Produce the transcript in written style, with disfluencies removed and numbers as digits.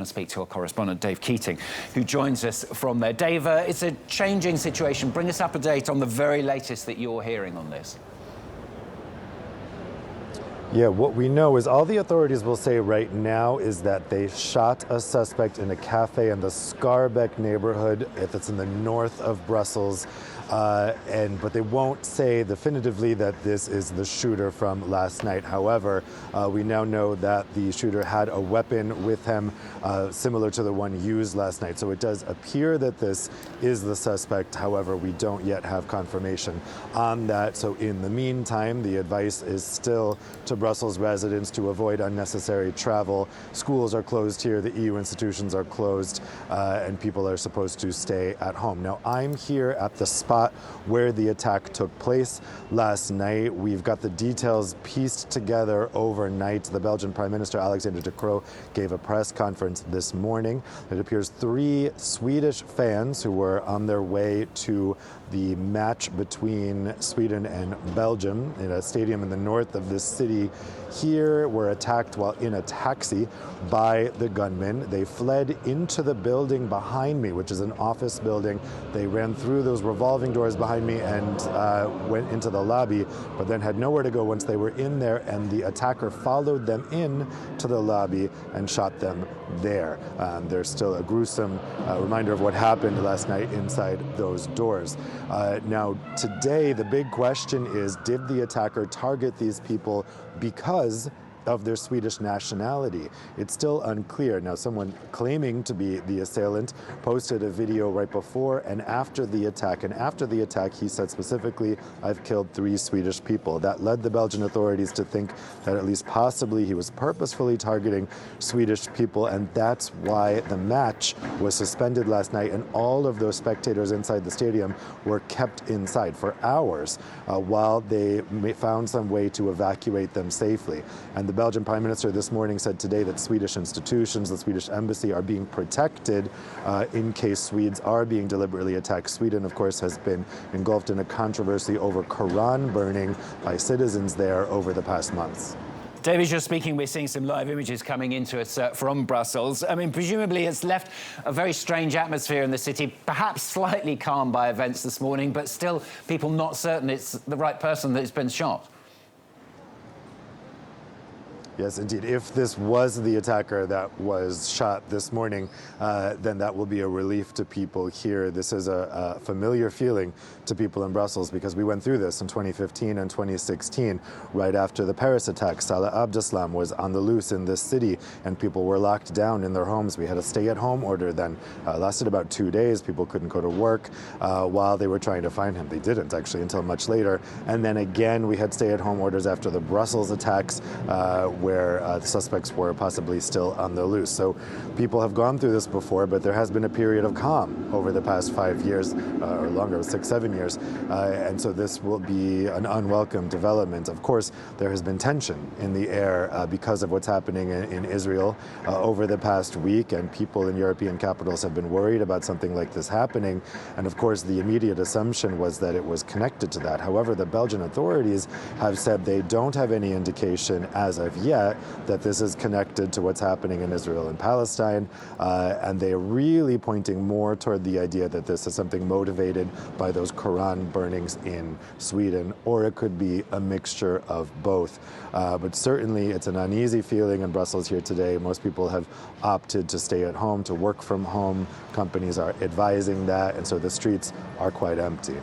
And speak to our correspondent, Dave Keating, who joins us from there. Dave, it's a changing situation. Bring us up to date on the very latest that you're hearing on this. Yeah, what we know is all the authorities will say right now is that they shot a suspect in a cafe in the Schaerbeek neighborhood, if it's in the north of Brussels. But they won't say definitively that this is the shooter from last night. However, we now know that the shooter had a weapon with him similar to the one used last night. So it does appear that this is the suspect. However, we don't yet have confirmation on that. So in the meantime, the advice is still to Brussels residents to avoid unnecessary travel. Schools are closed here, the EU institutions are closed, and people are supposed to stay at home. Now, I'm here at the spot where the attack took place last night. We've got the details pieced together overnight. The Belgian Prime Minister Alexander De Croo gave a press conference this morning. It appears 3 Swedish fans who were on their way to the match between Sweden and Belgium in a stadium in the north of this city here were attacked while in a taxi by the gunmen. They fled into the building behind me, which is an office building. They ran through those revolving doors behind me and went into the lobby, but then had nowhere to go once they were in there, and the attacker followed them in to the lobby and shot them there. There's still a gruesome reminder of what happened last night inside those doors. Now, today, the big question is, did the attacker target these people because of their Swedish nationality? It's still unclear. Now, someone claiming to be the assailant posted a video right before and after the attack. And after the attack, he said specifically, "I've killed 3 Swedish people." That led the Belgian authorities to think that at least possibly he was purposefully targeting Swedish people. And that's why the match was suspended last night. And all of those spectators inside the stadium were kept inside for hours while they found some way to evacuate them safely. And the Belgian Prime Minister this morning said today that Swedish institutions, the Swedish embassy, are being protected in case Swedes are being deliberately attacked. Sweden, of course, has been engulfed in a controversy over Quran burning by citizens there over the past months. David, as you're speaking, we're seeing some live images coming into us from Brussels. I mean, presumably it's left a very strange atmosphere in the city, perhaps slightly calmed by events this morning, but still people not certain it's the right person that's been shot. Yes, indeed. If this was the attacker that was shot this morning, then that will be a relief to people here. This is a familiar feeling to people in Brussels because we went through this in 2015 and 2016, right after the Paris attack. Salah Abdeslam was on the loose in this city and people were locked down in their homes. We had a stay-at-home order then. Lasted about 2 days. People couldn't go to work while they were trying to find him. They didn't, actually, until much later. And then again, we had stay-at-home orders after the Brussels attacks, where the suspects were possibly still on the loose. So people have gone through this before, but there has been a period of calm over the past 5 years, or longer, 6, 7 years. And so this will be an unwelcome development. Of course, there has been tension in the air because of what's happening in Israel over the past week, and people in European capitals have been worried about something like this happening. And of course, the immediate assumption was that it was connected to that. However, the Belgian authorities have said they don't have any indication as of yet that this is connected to what's happening in Israel and Palestine, and they're really pointing more toward the idea that this is something motivated by those Quran burnings in Sweden, or it could be a mixture of both. But certainly it's an uneasy feeling in Brussels here today. Most people have opted to stay at home, to work from home. Companies are advising that, and so the streets are quite empty.